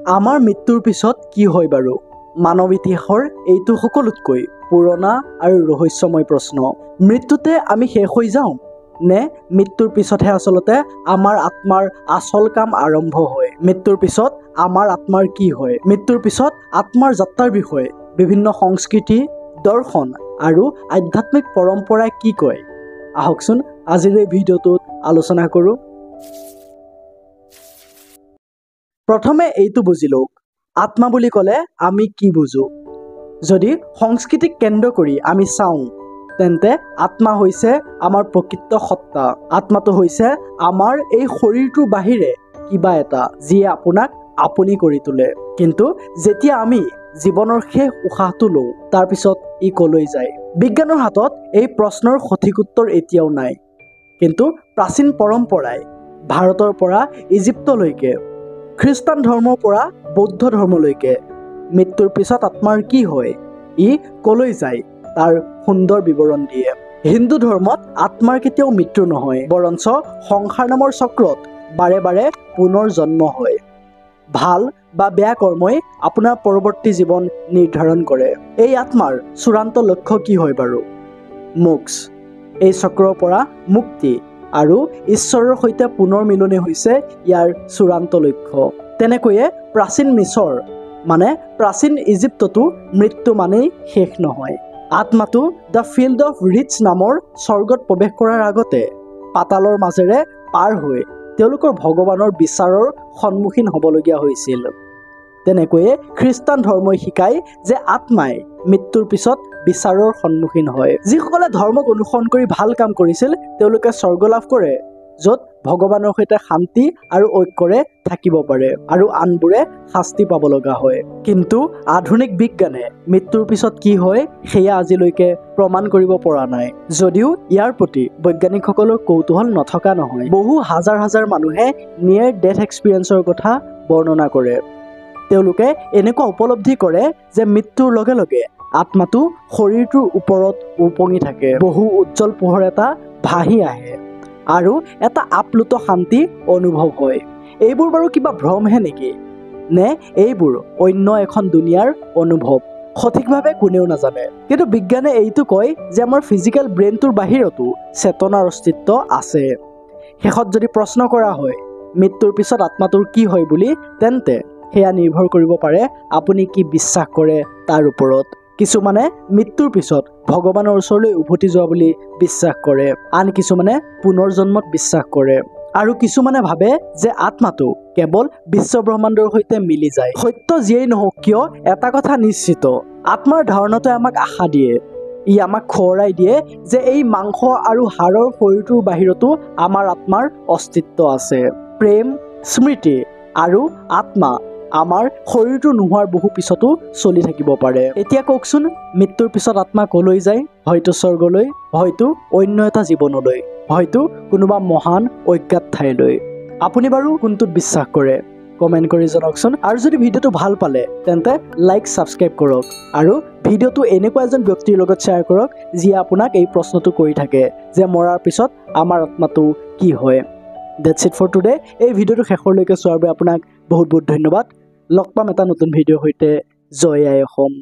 আমাৰ মৃত্যুৰ পিছত কি হয় বাৰু? মানৱ ইতিহাসৰ এইটো সকলোতকৈ পুৰণা আৰু ৰহস্যময় প্ৰশ্ন। মৃত্যুতে আমি শেষ হৈ যাওঁ নে মৃত্যুৰ পিছতহে আচলতে আমাৰ আত্মাৰ আচল কাম আৰম্ভ হয়? মৃত্যুৰ পিছত আমাৰ আত্মাৰ কি হয়? মৃত্যুৰ পিছত আত্মাৰ যাত্ৰাৰ বিষয়ে বিভিন্ন সংস্কৃতি, দৰ্শন আৰু আধ্যাত্মিক পৰম্পৰাই কি কয়? আহকচোন আজিৰ এই ভিডিঅ'টোত আলোচনা কৰোঁ। প্ৰথমে এইটো বুজি লওক, আত্মা বুলি ক'লে আমি কি বুজো? যদি সংস্কৃতিক কেন্দ্ৰ কৰি আমি চাওঁ, তেন্তে আত্মা হৈছে আমাৰ প্ৰকৃত সত্তা। আত্মাটো হৈছে আমাৰ এই শৰীৰটোৰ বাহিৰে কিবা এটা, যিয়ে আপোনাক আপুনি কৰি তোলে। কিন্তু যেতিয়া আমি জীৱনৰ শেষ উশাহটো লওঁ, তাৰ পিছত ই কলৈ যায়? বিজ্ঞানৰ হাতত এই প্ৰশ্নৰ সঠিক উত্তৰ এতিয়াও নাই। কিন্তু প্ৰাচীন পৰম্পৰাই ভাৰতৰ পৰা ইজিপ্তলৈকে, খ্ৰীষ্টান ধৰ্মৰ পৰা বৌদ্ধ ধৰ্মলৈকে মৃত্যুৰ পিছত আত্মাৰ কি হয়, ই কলৈ যায় তাৰ সুন্দৰ বিৱৰণ দিয়ে। হিন্দু ধৰ্মত আত্মাৰ কেতিয়াও মৃত্যু নহয়, বৰঞ্চ সংসাৰ নামৰ চক্ৰত বাৰে বাৰে পুনৰ জন্ম হয়। ভাল বা বেয়া কৰ্মই আপোনাৰ পৰৱৰ্তী জীৱন নিৰ্ধাৰণ কৰে। এই আত্মাৰ চূড়ান্ত লক্ষ্য কি হয় বাৰু? মোক্ষ, এই চক্ৰৰ পৰা মুক্তি আৰু ঈশ্বৰৰ সৈতে পুনৰ মিলনি হৈছে ইয়াৰ চূড়ান্ত লক্ষ্য। তেনেকৈয়ে প্ৰাচীন মিছৰ মানে প্ৰাচীন ইজিপ্ততো মৃত্যু মানেই শেষ নহয়। আত্মাটো দ্য ফিল্ড অফ ৰিটছ নামৰ স্বৰ্গত প্ৰৱেশ কৰাৰ আগতে পাতালৰ মাজেৰে পাৰ হৈ তেওঁলোকৰ ভগৱানৰ বিচাৰৰ সন্মুখীন হ'বলগীয়া হৈছিল। তেনেকৈয়ে খ্ৰীষ্টান ধৰ্মই শিকায় যে আত্মাই মৃত্যুৰ পিছত বিচাৰৰ সন্মুখীন হয়। যিসকলে ধৰ্মক অনুসৰণ কৰি ভাল কাম কৰিছিল তেওঁলোকে স্বৰ্গ লাভ কৰে, য'ত ভগৱানৰ সৈতে শান্তি আৰু ঐক্যৰে থাকিব পাৰে, আৰু আনবোৰে শাস্তি পাব লগা হয়। কিন্তু আধুনিক বিজ্ঞানে মৃত্যুৰ পিছত কি হয় সেয়া আজিলৈকে প্ৰমাণ কৰিব পৰা নাই। যদিও ইয়াৰ প্ৰতি বৈজ্ঞানিকসকলৰ কৌতূহল নথকা নহয়। বহু হাজাৰ হাজাৰ মানুহে নিয়েৰ ডেথ এক্সপিৰিয়েঞ্চৰ কথা বৰ্ণনা কৰে। তেওঁলোকে এনেকুৱা উপলব্ধি কৰে যে মৃত্যুৰ লগে লগে আত্মাটো শৰীৰটোৰ ওপৰত উপঙি থাকে, বহু উজ্জ্বল পোহৰ এটা ভাহি আহে আৰু এটা আপ্লুত শান্তি অনুভৱ হয়। এইবোৰ বাৰু কিবা ভ্ৰমহে নেকি? নে এইবোৰ অন্য এখন দুনিয়াৰ অনুভৱ? সঠিকভাৱে কোনেও নাজানে। কিন্তু বিজ্ঞানে এইটো কয় যে আমাৰ ফিজিকেল ব্ৰেইনটোৰ বাহিৰতো চেতনাৰ অস্তিত্ব আছে। শেষত যদি প্ৰশ্ন কৰা হয় মৃত্যুৰ পিছত আত্মাটোৰ কি হয় বুলি, তেন্তে সেয়া নিৰ্ভৰ কৰিব পাৰে আপুনি কি বিশ্বাস কৰে তাৰ ওপৰত। কিছুমানে মৃত্যুৰ পিছত ভগৱানৰ ওচৰলৈ উভতি যোৱা বুলি বিশ্বাস কৰে, আন কিছুমানে পুনৰ জন্মত বিশ্বাস কৰে, আৰু কিছুমানে ভাবে যে আত্মাটো কেৱল বিশ্ব ব্ৰহ্মাণ্ডৰ সৈতে মিলি যায়। সত্য যিয়েই নহওক কিয়, এটা কথা নিশ্চিত, আত্মাৰ ধাৰণাটোৱে আমাক আশা দিয়ে। ই আমাক সোঁৱৰাই দিয়ে যে এই মাংস আৰু হাড়ৰ শৰীৰটোৰ বাহিৰতো আমাৰ আত্মাৰ অস্তিত্ব আছে। প্ৰেম, স্মৃতি আৰু আত্মা আমাৰ শৰীৰটো নোহোৱাৰ বহু পিছতো চলি থাকিব পাৰে। এতিয়া কওকচোন, মৃত্যুৰ পিছত আত্মা কলৈ যায়? হয়তো স্বৰ্গলৈ, হয়তো অন্য এটা জীৱনলৈ, হয়তো কোনোবা মহান অজ্ঞাত ঠাইলৈ। আপুনি বাৰু কোনটোত বিশ্বাস কৰে? কমেণ্ট কৰি জনাওকচোন। আৰু যদি ভিডিঅ'টো ভাল পালে তেন্তে লাইক, ছাবস্ক্ৰাইব কৰক, আৰু ভিডিঅ'টো এনেকুৱা এজন ব্যক্তিৰ লগত শ্বেয়াৰ কৰক যিয়ে আপোনাক এই প্ৰশ্নটো কৰি থাকে যে মৰাৰ পিছত আমাৰ আত্মাটো কি হয়। That's it for today. এই ভিডিঅ'টো শেষলৈকে চোৱাৰ বাবে আপোনাক বহুত বহুত ধন্যবাদ। লগ পাম এটা নতুন ভিডিঅ'ৰ সৈতে। জয় আই অসম।